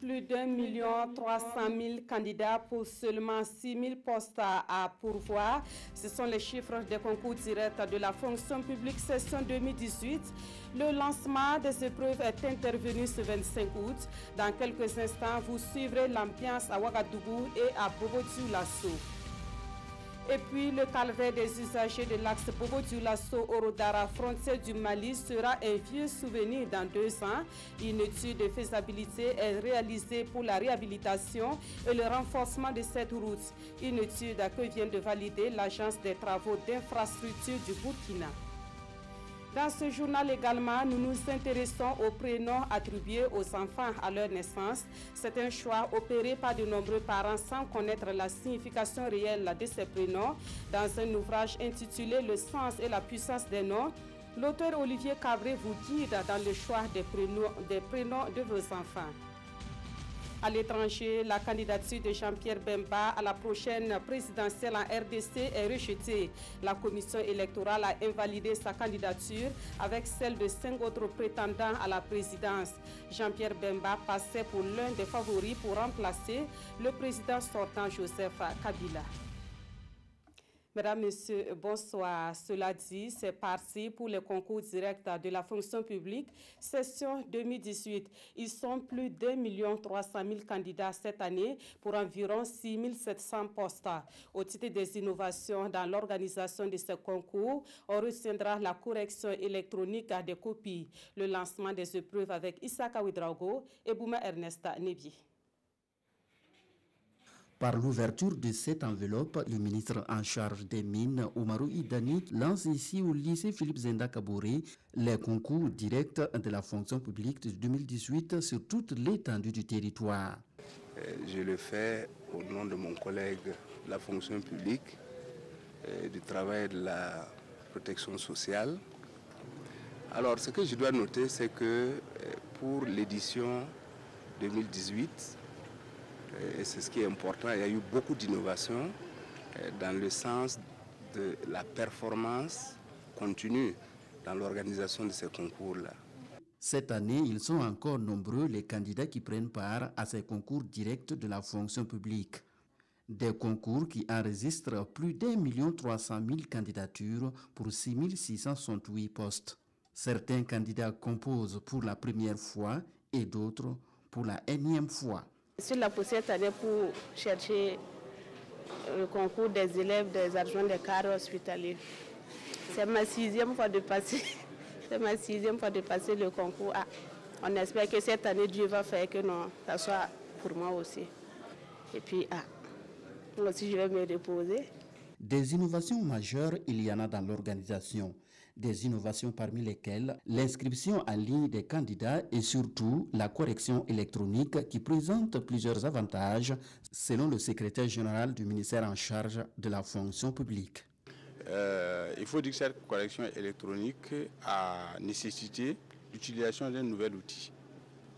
Plus d'1,3 million candidats pour seulement 6 000 postes à pourvoir. Ce sont les chiffres des concours directs de la fonction publique session 2018. Le lancement des épreuves est intervenu ce 25 août. Dans quelques instants, vous suivrez l'ambiance à Ouagadougou et à Bobo-Dioulasso. Et puis, le calvaire des usagers de l'axe Bobo-Dioulasso-Orodara, frontière du Mali, sera un vieux souvenir dans 2 ans. Une étude de faisabilité est réalisée pour la réhabilitation et le renforcement de cette route. Une étude que vient de valider l'Agence des travaux d'infrastructure du Burkina. Dans ce journal également, nous nous intéressons aux prénoms attribués aux enfants à leur naissance. C'est un choix opéré par de nombreux parents sans connaître la signification réelle de ces prénoms. Dans un ouvrage intitulé « Le sens et la puissance des noms », l'auteur Olivier Cabré vous guide dans le choix des prénoms de vos enfants. À l'étranger, la candidature de Jean-Pierre Bemba à la prochaine présidentielle en RDC est rejetée. La commission électorale a invalidé sa candidature avec celle de 5 autres prétendants à la présidence. Jean-Pierre Bemba passait pour l'un des favoris pour remplacer le président sortant Joseph Kabila. Mesdames, Messieurs, bonsoir. Cela dit, c'est parti pour le concours direct de la fonction publique, session 2018. Ils sont plus d'1,3 million candidats cette année pour environ 6 700 postes. Au titre des innovations dans l'organisation de ce concours, on retiendra la correction électronique des copies, le lancement des épreuves avec Issaka Ouedraogo et Bouma Ernest Nebi. Par l'ouverture de cette enveloppe, le ministre en charge des Mines, Oumarou Idani, lance ici au lycée Philippe Zenda Kabouré les concours directs de la fonction publique de 2018 sur toute l'étendue du territoire. Je le fais au nom de mon collègue de la fonction publique, du travail de la protection sociale. Alors, ce que je dois noter, c'est que pour l'édition 2018, et c'est ce qui est important, il y a eu beaucoup d'innovations dans le sens de la performance continue dans l'organisation de ces concours-là. Cette année, ils sont encore nombreux les candidats qui prennent part à ces concours directs de la fonction publique. Des concours qui enregistrent plus d'1,3 million candidatures pour 6 668 postes. Certains candidats composent pour la première fois et d'autres pour la énième fois. Sur la cette année pour chercher le concours des élèves des adjoints des cadres hospitaliers. C'est ma 6e fois de passer. C'est ma 6e fois de passer le concours. On espère que cette année Dieu va faire que non, ça soit pour moi aussi. Et puis moi aussi je vais me reposer. Des innovations majeures, il y en a dans l'organisation. Des innovations parmi lesquelles l'inscription en ligne des candidats et surtout la correction électronique qui présente plusieurs avantages selon le secrétaire général du ministère en charge de la fonction publique. Il faut dire que cette correction électronique a nécessité l'utilisation d'un nouvel outil,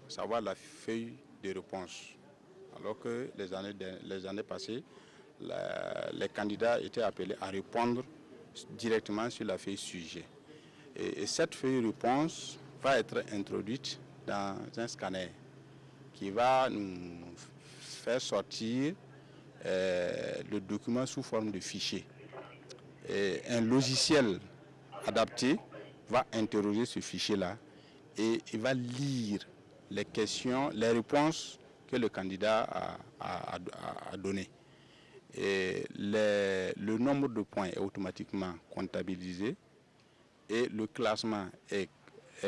à savoir la feuille de réponse. Alors que les années passées, les candidats étaient appelés à répondre directement sur la feuille sujet. Et cette feuille de réponse va être introduite dans un scanner qui va nous faire sortir le document sous forme de fichier. Et un logiciel adapté va interroger ce fichier-là et il va lire les questions, les réponses que le candidat a données. Et le nombre de points est automatiquement comptabilisé et le classement est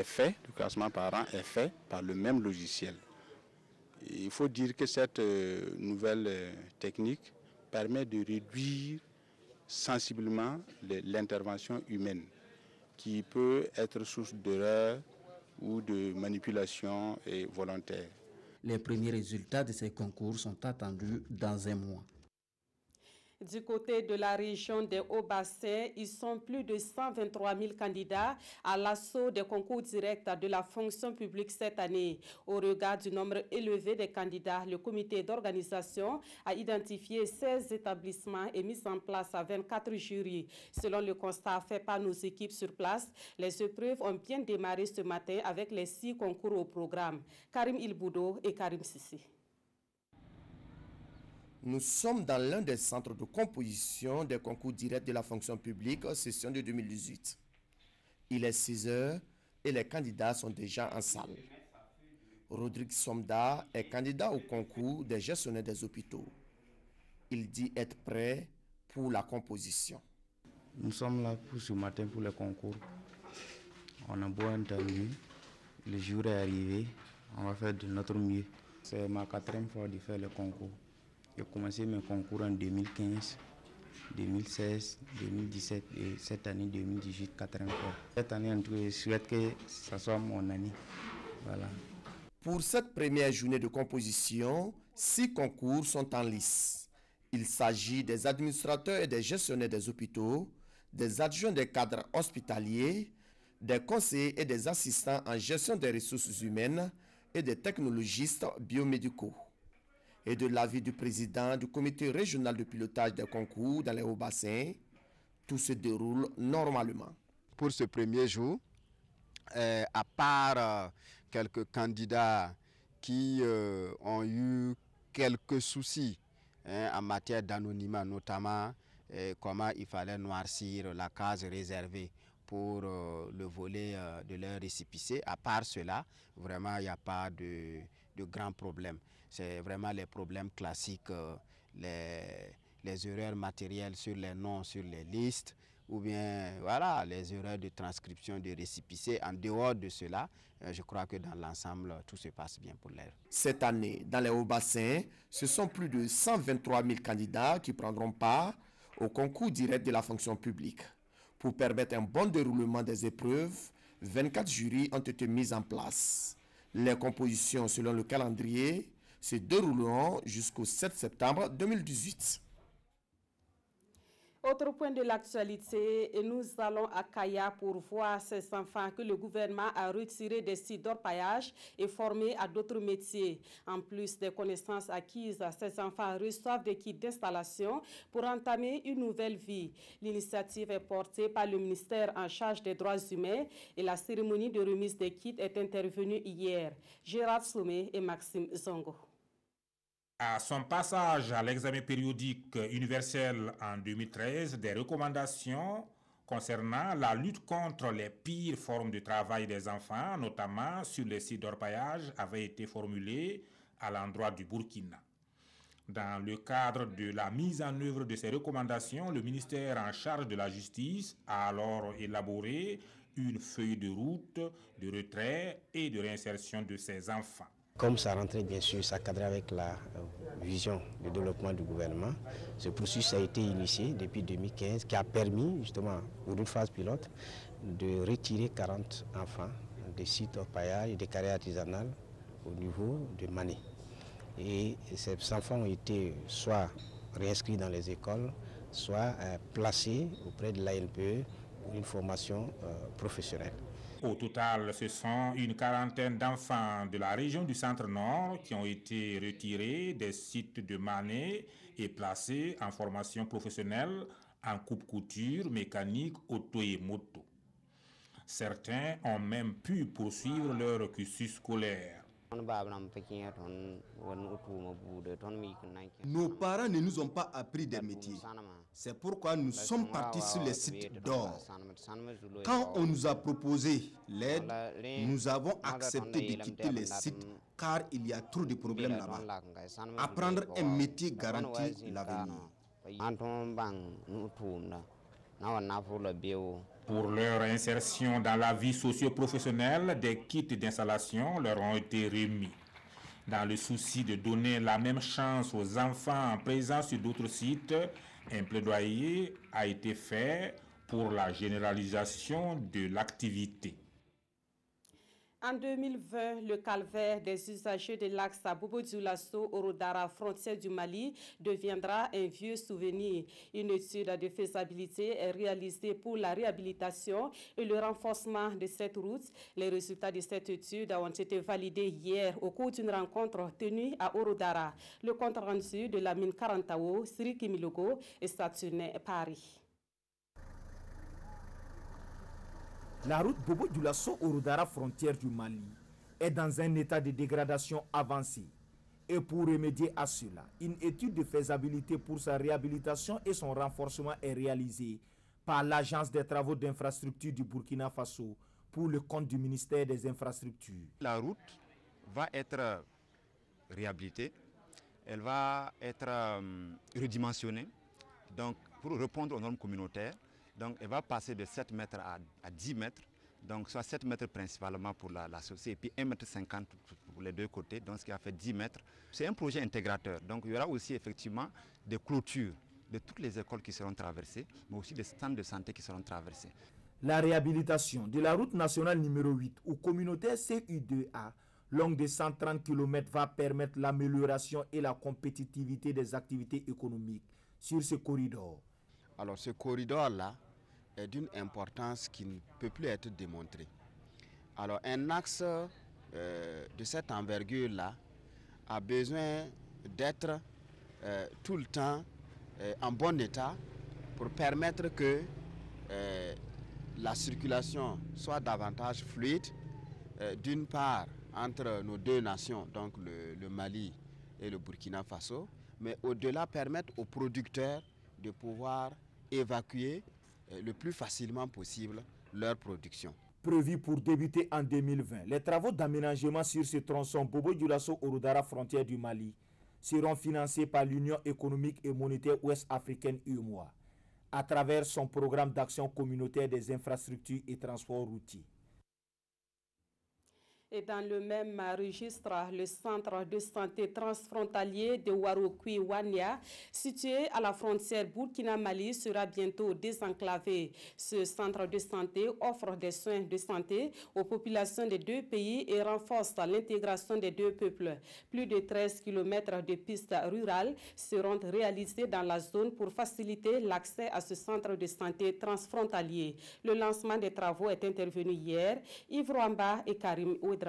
fait, le classement par rang est fait par le même logiciel. Il faut dire que cette nouvelle technique permet de réduire sensiblement l'intervention humaine qui peut être source d'erreur ou de manipulation volontaire. Les premiers résultats de ces concours sont attendus dans un mois. Du côté de la région des Hauts-Bassins, ils sont plus de 123 000 candidats à l'assaut des concours directs de la fonction publique cette année. Au regard du nombre élevé des candidats, le comité d'organisation a identifié 16 établissements et mis en place 24 jurys. Selon le constat fait par nos équipes sur place, les épreuves ont bien démarré ce matin avec les 6 concours au programme. Karim Ilboudo et Karim Sissi. Nous sommes dans l'un des centres de composition des concours directs de la fonction publique session de 2018. Il est 6 heures et les candidats sont déjà en salle. Rodrigue Somda est candidat au concours des gestionnaires des hôpitaux. Il dit être prêt pour la composition. Nous sommes là pour ce matin pour le concours. On a beau intervenir, le jour est arrivé, on va faire de notre mieux. C'est ma 4e fois de faire le concours. J'ai commencé mes concours en 2015, 2016, 2017 et cette année 2018, 4e fois. Cette année, en tout cas, je souhaite que ce soit mon année. Voilà. Pour cette première journée de composition, 6 concours sont en lice. Il s'agit des administrateurs et des gestionnaires des hôpitaux, des adjoints des cadres hospitaliers, des conseillers et des assistants en gestion des ressources humaines et des technologistes biomédicaux. Et de l'avis du président du comité régional de pilotage des concours dans les Hauts-Bassins, tout se déroule normalement. Pour ce premier jour, à part quelques candidats qui ont eu quelques soucis en matière d'anonymat, notamment comment il fallait noircir la case réservée pour le volet de leur récépissé. À part cela, vraiment, il n'y a pas de grands problèmes. C'est vraiment les problèmes classiques, les erreurs matérielles sur les noms, sur les listes, ou bien voilà, les erreurs de transcription de récépissé. En dehors de cela, je crois que dans l'ensemble, tout se passe bien pour l'heure. Cette année, dans les Hauts-Bassins, ce sont plus de 123 000 candidats qui prendront part au concours direct de la fonction publique. Pour permettre un bon déroulement des épreuves, 24 jurys ont été mis en place. Les compositions selon le calendrier se dérouleront jusqu'au 7 septembre 2018. Autre point de l'actualité, nous allons à Kaya pour voir ces enfants que le gouvernement a retirés des sites d'orpaillage et formés à d'autres métiers. En plus des connaissances acquises, ces enfants reçoivent des kits d'installation pour entamer une nouvelle vie. L'initiative est portée par le ministère en charge des droits humains et la cérémonie de remise des kits est intervenue hier. Gérard Soumé et Maxime Zongo. À son passage à l'examen périodique universel en 2013, des recommandations concernant la lutte contre les pires formes de travail des enfants, notamment sur les sites d'orpaillage, avaient été formulées à l'endroit du Burkina. Dans le cadre de la mise en œuvre de ces recommandations, le ministère en charge de la justice a alors élaboré une feuille de route de retrait et de réinsertion de ces enfants. Comme ça rentrait bien sûr, ça cadrait avec la vision de développement du gouvernement. Ce processus a été initié depuis 2015 qui a permis justement pour une phase pilote de retirer 40 enfants des sites d'orpaillage et des carrières artisanales au niveau de Mané. Et ces enfants ont été soit réinscrits dans les écoles, soit placés auprès de l'ANPE pour une formation professionnelle. Au total, ce sont une quarantaine d'enfants de la région du Centre-Nord qui ont été retirés des sites de Mané et placés en formation professionnelle en coupe-couture, mécanique, auto et moto. Certains ont même pu poursuivre leur cursus scolaire. Nos parents ne nous ont pas appris des métiers. C'est pourquoi nous sommes partis sur les sites d'or. Quand on nous a proposé l'aide, nous avons accepté de quitter les sites car il y a trop de problèmes là-bas. Apprendre un métier garantit l'avenir. Pour leur insertion dans la vie socio-professionnelle, des kits d'installation leur ont été remis. Dans le souci de donner la même chance aux enfants présents sur d'autres sites, un plaidoyer a été fait pour la généralisation de l'activité. En 2020, le calvaire des usagers de l'axe Bobo-Dioulasso-Orodara, frontière du Mali, deviendra un vieux souvenir. Une étude de faisabilité est réalisée pour la réhabilitation et le renforcement de cette route. Les résultats de cette étude ont été validés hier au cours d'une rencontre tenue à Orodara. Le compte rendu de la mine Karantao, Siri Kimilogo, est stationné à Paris. La route Bobo-Dioulasso-Orodara, frontière du Mali, est dans un état de dégradation avancé. Et pour remédier à cela, une étude de faisabilité pour sa réhabilitation et son renforcement est réalisée par l'Agence des travaux d'infrastructure du Burkina Faso pour le compte du ministère des Infrastructures. La route va être réhabilitée, elle va être redimensionnée donc, pour répondre aux normes communautaires. Donc, elle va passer de 7 mètres à 10 mètres, donc soit 7 mètres principalement pour la chaussée et puis 1,50 m pour les deux côtés, donc ce qui a fait 10 mètres. C'est un projet intégrateur, donc il y aura aussi effectivement des clôtures de toutes les écoles qui seront traversées, mais aussi des centres de santé qui seront traversés. La réhabilitation de la route nationale numéro 8 ou communautaire CU2A, longue de 130 km, va permettre l'amélioration et la compétitivité des activités économiques sur ce corridor. Alors ce corridor-là est d'une importance qui ne peut plus être démontrée. Alors un axe de cette envergure-là a besoin d'être tout le temps en bon état pour permettre que la circulation soit davantage fluide, d'une part entre nos deux nations, donc le Mali et le Burkina Faso, mais au-delà permettre aux producteurs de pouvoir évacuer le plus facilement possible leur production. Prévu pour débuter en 2020, les travaux d'aménagement sur ce tronçon Bobo-Dioulasso-Orodara, frontière du Mali, seront financés par l'Union économique et monétaire ouest-africaine UEMOA, à travers son programme d'action communautaire des infrastructures et transports routiers. Et dans le même registre, le centre de santé transfrontalier de Warokui-Wania, situé à la frontière Burkina-Mali, sera bientôt désenclavé. Ce centre de santé offre des soins de santé aux populations des deux pays et renforce l'intégration des deux peuples. Plus de 13 km de pistes rurales seront réalisées dans la zone pour faciliter l'accès à ce centre de santé transfrontalier. Le lancement des travaux est intervenu hier. Yves Rwamba et Karim Ouedraogo.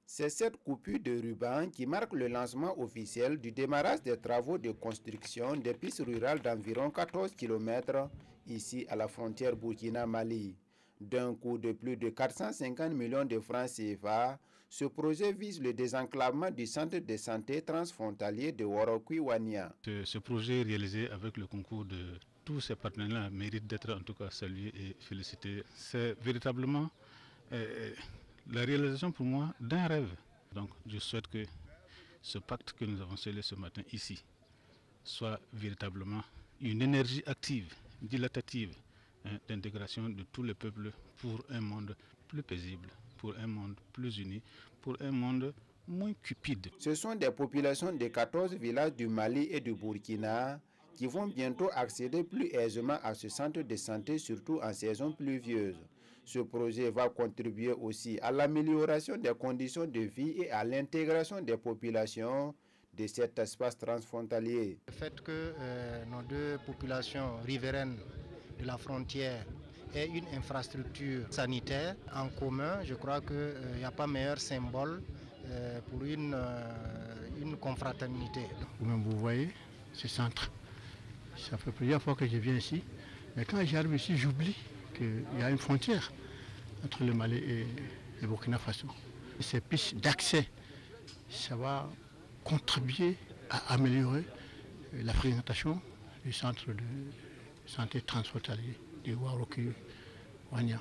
C'est cette coupure de ruban qui marque le lancement officiel du démarrage des travaux de construction des pistes rurales d'environ 14 km ici à la frontière Burkina-Mali. D'un coût de plus de 450 millions de francs CFA, ce projet vise le désenclavement du centre de santé transfrontalier de Warokui-Wania. Ce projet réalisé avec le concours de tous ces partenaires mérite d'être en tout cas salué et félicité. C'est véritablement la réalisation pour moi d'un rêve. Donc je souhaite que ce pacte que nous avons scellé ce matin ici soit véritablement une énergie active, dilatative, d'intégration de tous les peuples pour un monde plus paisible, pour un monde plus uni, pour un monde moins cupide. Ce sont des populations de 14 villages du Mali et du Burkina qui vont bientôt accéder plus aisément à ce centre de santé, surtout en saison pluvieuse. Ce projet va contribuer aussi à l'amélioration des conditions de vie et à l'intégration des populations de cet espace transfrontalier. Le fait que nos deux populations riveraines de la frontière aient une infrastructure sanitaire en commun, je crois qu'il n'y a pas meilleur symbole pour une confraternité. Vous-même, vous voyez ce centre. Ça fait plusieurs fois que je viens ici, mais quand j'arrive ici, j'oublie qu'il y a une frontière entre le Mali et le Burkina Faso. Ces pistes d'accès, ça va contribuer à améliorer la présentation du centre de santé transfrontalier de Warokui-Wania.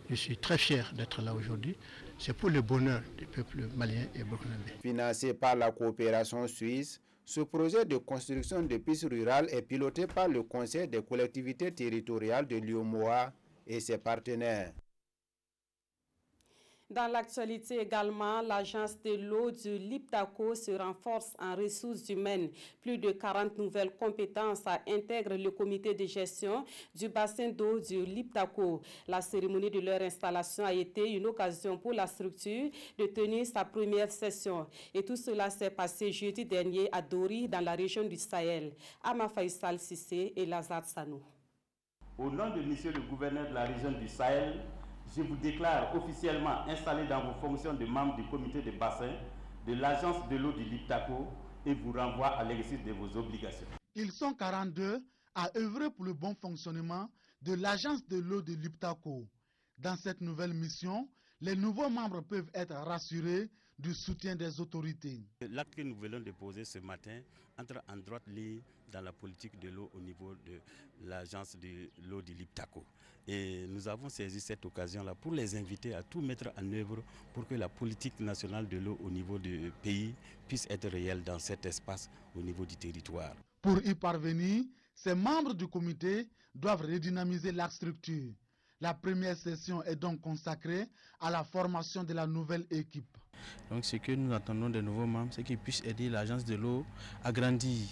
Je suis très fier d'être là aujourd'hui. C'est pour le bonheur du peuple malien et burkinabé. Financé par la coopération suisse, ce projet de construction de pistes rurales est piloté par le Conseil des collectivités territoriales de l'UEMOA et ses partenaires. Dans l'actualité également, l'agence de l'eau du Liptako se renforce en ressources humaines. Plus de 40 nouvelles compétences intègrent le comité de gestion du bassin d'eau du Liptako. La cérémonie de leur installation a été une occasion pour la structure de tenir sa première session. Et tout cela s'est passé jeudi dernier à Dori, dans la région du Sahel. Ama Faisal Sissé et Lazare Sanou. Au nom de monsieur le gouverneur de la région du Sahel, je vous déclare officiellement installé dans vos fonctions de membre du comité de bassin de l'agence de l'eau du Liptako et vous renvoie à l'exercice de vos obligations. Ils sont 42 à œuvrer pour le bon fonctionnement de l'agence de l'eau de Liptako. Dans cette nouvelle mission, les nouveaux membres peuvent être rassurés du soutien des autorités. L'acte que nous venons de poser ce matin entre en droite ligne dans la politique de l'eau au niveau de l'agence de l'eau du Liptako. Et nous avons saisi cette occasion-là pour les inviter à tout mettre en œuvre pour que la politique nationale de l'eau au niveau du pays puisse être réelle dans cet espace au niveau du territoire. Pour y parvenir, ces membres du comité doivent redynamiser la structure. La première session est donc consacrée à la formation de la nouvelle équipe. Donc ce que nous attendons des nouveaux membres, c'est qu'ils puissent aider l'agence de l'eau à grandir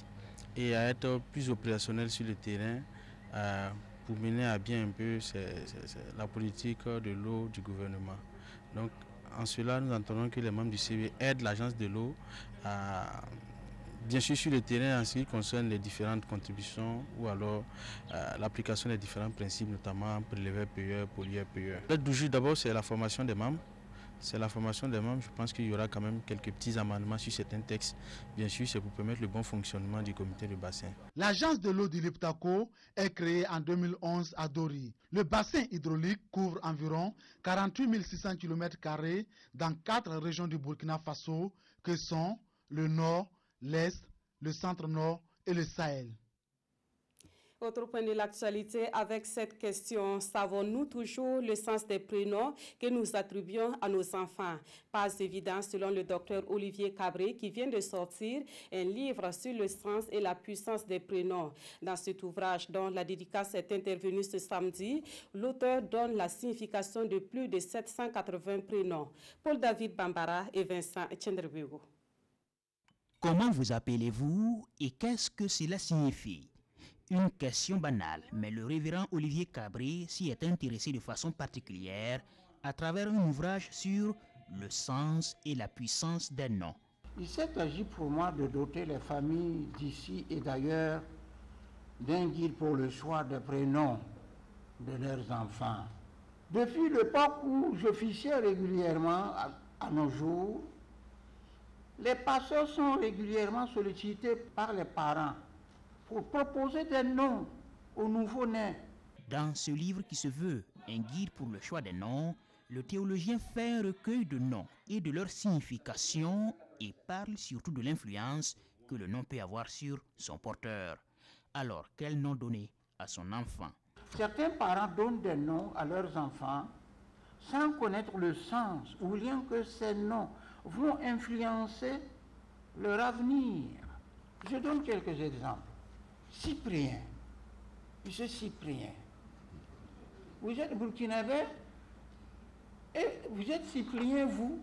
et à être plus opérationnels sur le terrain pour mener à bien un peu la politique de l'eau du gouvernement. Donc en cela, nous entendons que les membres du CEV aident l'agence de l'eau à bien sûr sur le terrain en ce qui concerne les différentes contributions ou alors l'application des différents principes, notamment préleveur-payeur, pollueur-payeur. L'aide du jour d'abord, c'est la formation des membres. C'est la formation des membres. Je pense qu'il y aura quand même quelques petits amendements sur certains textes. Bien sûr, c'est pour permettre le bon fonctionnement du comité de bassin. L'agence de l'eau du Liptako est créée en 2011 à Dori. Le bassin hydraulique couvre environ 48 600 km² dans 4 régions du Burkina Faso que sont le nord, l'Est, le centre-nord et le Sahel. Autre point de l'actualité avec cette question, savons-nous toujours le sens des prénoms que nous attribuons à nos enfants? Pas évident selon le docteur Olivier Cabré qui vient de sortir un livre sur le sens et la puissance des prénoms. Dans cet ouvrage dont la dédicace est intervenue ce samedi, l'auteur donne la signification de plus de 780 prénoms. Paul-David Bambara et Vincent Tchendrebego. Comment vous appelez-vous et qu'est-ce que cela signifie? Une question banale, mais le révérend Olivier Cabré s'y est intéressé de façon particulière à travers un ouvrage sur le sens et la puissance des noms. Il s'est agi pour moi de doter les familles d'ici et d'ailleurs d'un guide pour le choix des prénoms de leurs enfants. Depuis l'époque où j'officiais régulièrement à nos jours, les pasteurs sont régulièrement sollicités par les parents pour proposer des noms aux nouveau-nés. Dans ce livre qui se veut un guide pour le choix des noms, le théologien fait un recueil de noms et de leur signification et parle surtout de l'influence que le nom peut avoir sur son porteur. Alors, quel nom donner à son enfant? Certains parents donnent des noms à leurs enfants sans connaître le sens ou bien que ces noms vont influencer leur avenir. Je donne quelques exemples. Cyprien, monsieur Cyprien, vous êtes burkinabé et vous êtes Cyprien, vous.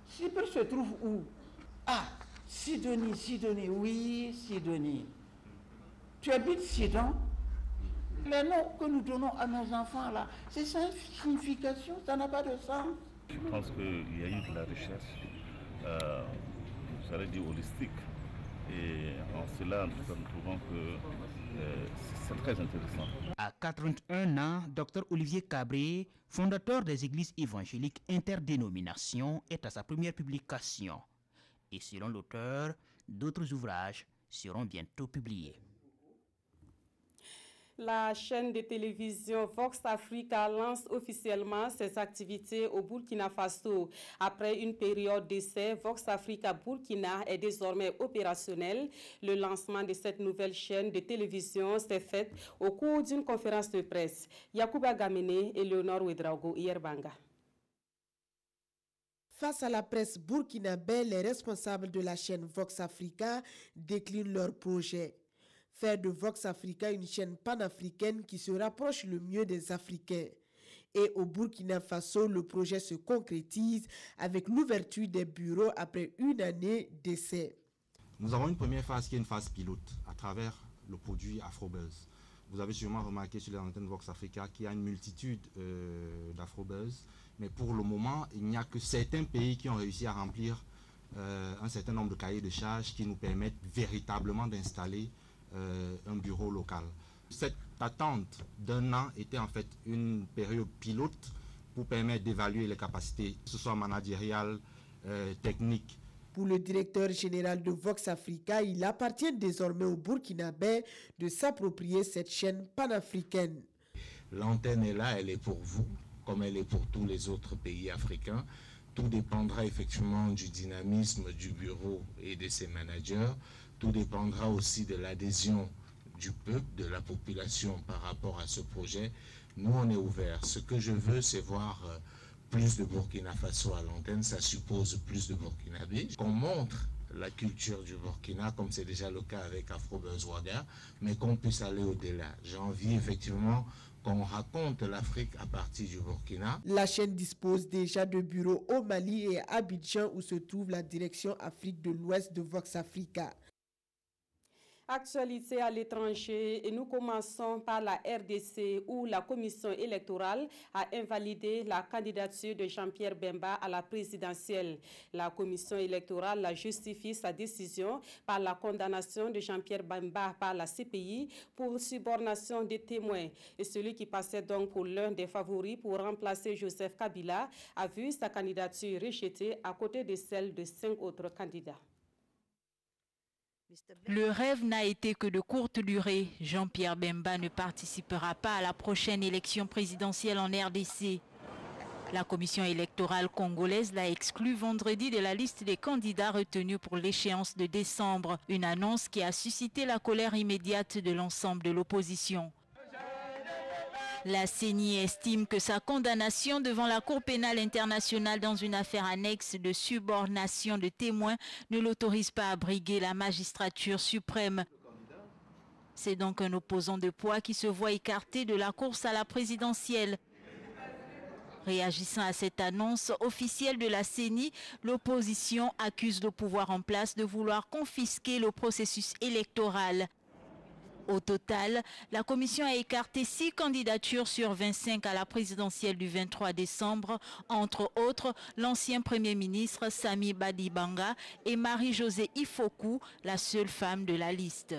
Cypre se trouve où? Ah, Sidonie, oui, Sidonie. Tu habites Sidon? Les noms que nous donnons à nos enfants là, c'est sans signification, ça n'a pas de sens. Je pense qu'il y a eu de la recherche, j'allais dire holistique. Et en cela, nous trouvons que c'est très intéressant. À 81 ans, Dr Olivier Cabré, fondateur des églises évangéliques interdénominations, est à sa première publication. Et selon l'auteur, d'autres ouvrages seront bientôt publiés. La chaîne de télévision Vox Africa lance officiellement ses activités au Burkina Faso. Après une période d'essai, Vox Africa Burkina est désormais opérationnel. Le lancement de cette nouvelle chaîne de télévision s'est fait au cours d'une conférence de presse. Yacouba Gamene et Léonore Ouedraogo Yerbanga. Face à la presse burkinabé, les responsables de la chaîne Vox Africa déclinent leur projet. Faire de Vox Africa une chaîne panafricaine qui se rapproche le mieux des Africains. Et au Burkina Faso, le projet se concrétise avec l'ouverture des bureaux après une année d'essai. Nous avons une première phase qui est une phase pilote à travers le produit Afrobuzz. Vous avez sûrement remarqué sur les antennes Vox Africa qu'il y a une multitude d'Afrobuzz, mais pour le moment, il n'y a que certains pays qui ont réussi à remplir un certain nombre de cahiers de charges qui nous permettent véritablement d'installer un bureau local. Cette attente d'un an était en fait une période pilote pour permettre d'évaluer les capacités, que ce soit managériales, techniques. Pour le directeur général de Vox Africa, il appartient désormais au Burkinabé de s'approprier cette chaîne panafricaine. L'antenne est là, elle est pour vous, comme elle est pour tous les autres pays africains. Tout dépendra effectivement du dynamisme du bureau et de ses managers. Tout dépendra aussi de l'adhésion du peuple, de la population par rapport à ce projet. Nous, on est ouverts. Ce que je veux, c'est voir plus de Burkina Faso à l'antenne. Ça suppose plus de Burkinabés. Qu'on montre la culture du Burkina, comme c'est déjà le cas avec Afrobuzz Ouaga, mais qu'on puisse aller au-delà. J'ai envie effectivement qu'on raconte l'Afrique à partir du Burkina. La chaîne dispose déjà de bureaux au Mali et à Abidjan où se trouve la direction Afrique de l'Ouest de Vox Africa. Actualité à l'étranger, et nous commençons par la RDC où la commission électorale a invalidé la candidature de Jean-Pierre Bemba à la présidentielle. La commission électorale justifie sa décision par la condamnation de Jean-Pierre Bemba par la CPI pour subornation des témoins. Et celui qui passait donc pour l'un des favoris pour remplacer Joseph Kabila a vu sa candidature rejetée à côté de celle de 5 autres candidats. Le rêve n'a été que de courte durée. Jean-Pierre Bemba ne participera pas à la prochaine élection présidentielle en RDC. La commission électorale congolaise l'a exclu vendredi de la liste des candidats retenus pour l'échéance de décembre. Une annonce qui a suscité la colère immédiate de l'ensemble de l'opposition. La CENI estime que sa condamnation devant la Cour pénale internationale dans une affaire annexe de subornation de témoins ne l'autorise pas à briguer la magistrature suprême. C'est donc un opposant de poids qui se voit écarté de la course à la présidentielle. Réagissant à cette annonce officielle de la CENI, l'opposition accuse le pouvoir en place de vouloir confisquer le processus électoral. Au total, la commission a écarté 6 candidatures sur 25 à la présidentielle du 23 décembre, entre autres l'ancien Premier ministre Sami Badibanga et Marie-Josée Ifoku, la seule femme de la liste.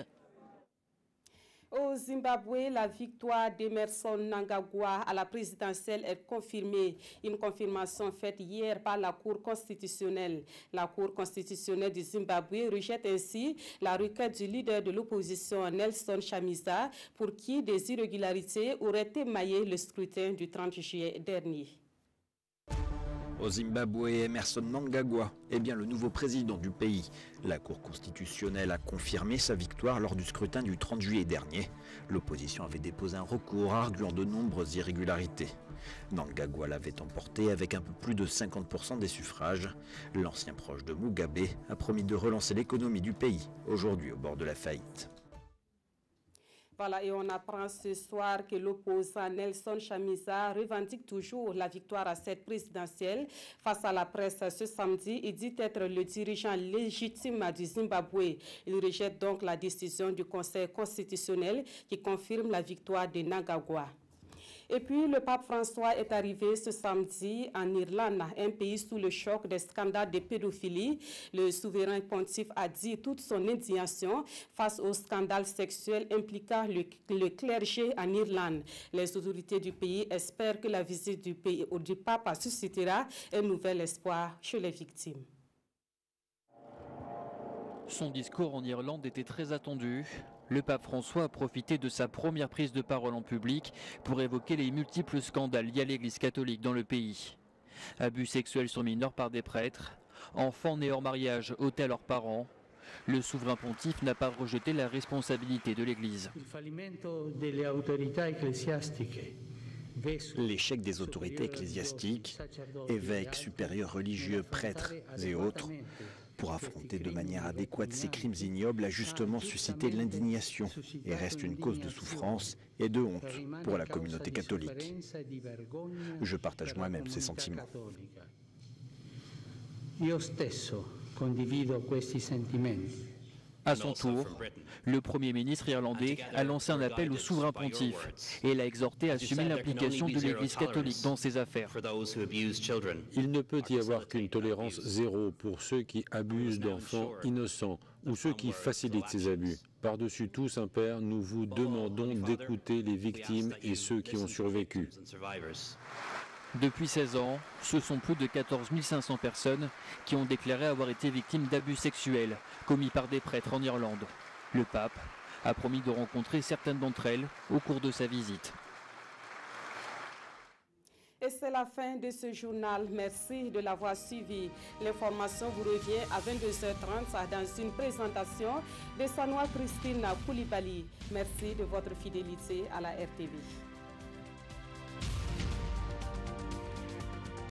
Au Zimbabwe, la victoire d'Emerson Mnangagwa à la présidentielle est confirmée. Une confirmation faite hier par la Cour constitutionnelle. La Cour constitutionnelle du Zimbabwe rejette ainsi la requête du leader de l'opposition Nelson Chamisa pour qui des irrégularités auraient émaillé le scrutin du 30 juillet dernier. Au Zimbabwe, Emerson Mnangagwa est bien le nouveau président du pays. La Cour constitutionnelle a confirmé sa victoire lors du scrutin du 30 juillet dernier. L'opposition avait déposé un recours arguant de nombreuses irrégularités. Mnangagwa l'avait emporté avec un peu plus de 50% des suffrages. L'ancien proche de Mugabe a promis de relancer l'économie du pays, aujourd'hui au bord de la faillite. Voilà, et on apprend ce soir que l'opposant Nelson Chamisa revendique toujours la victoire à cette présidentielle. Face à la presse ce samedi, il dit être le dirigeant légitime du Zimbabwe. Il rejette donc la décision du Conseil constitutionnel qui confirme la victoire de Mnangagwa. Et puis, le pape François est arrivé ce samedi en Irlande, un pays sous le choc des scandales de pédophilie. Le souverain pontife a dit toute son indignation face aux scandales sexuels impliquant le clergé en Irlande. Les autorités du pays espèrent que la visite du pape suscitera un nouvel espoir chez les victimes. Son discours en Irlande était très attendu. Le pape François a profité de sa première prise de parole en public pour évoquer les multiples scandales liés à l'Église catholique dans le pays. Abus sexuels sur mineurs par des prêtres, enfants nés hors mariage ôtés à leurs parents. Le souverain pontife n'a pas rejeté la responsabilité de l'Église. L'échec des autorités ecclésiastiques, évêques, supérieurs religieux, prêtres et autres, Pour affronter de manière adéquate ces crimes ignobles a justement suscité l'indignation et reste une cause de souffrance et de honte pour la communauté catholique. Je partage moi-même ces sentiments. À son tour, le Premier ministre irlandais a lancé un appel au souverain pontife et l'a exhorté à assumer l'implication de l'Église catholique dans ces affaires. Il ne peut y avoir qu'une tolérance zéro pour ceux qui abusent d'enfants innocents ou ceux qui facilitent ces abus. Par-dessus tout, Saint-Père, nous vous demandons d'écouter les victimes et ceux qui ont survécu. Depuis 16 ans, ce sont plus de 14 500 personnes qui ont déclaré avoir été victimes d'abus sexuels commis par des prêtres en Irlande. Le pape a promis de rencontrer certaines d'entre elles au cours de sa visite. Et c'est la fin de ce journal. Merci de l'avoir suivi. L'information vous revient à 22h30 dans une présentation de Sanoa Christine Koulibaly. Merci de votre fidélité à la RTV.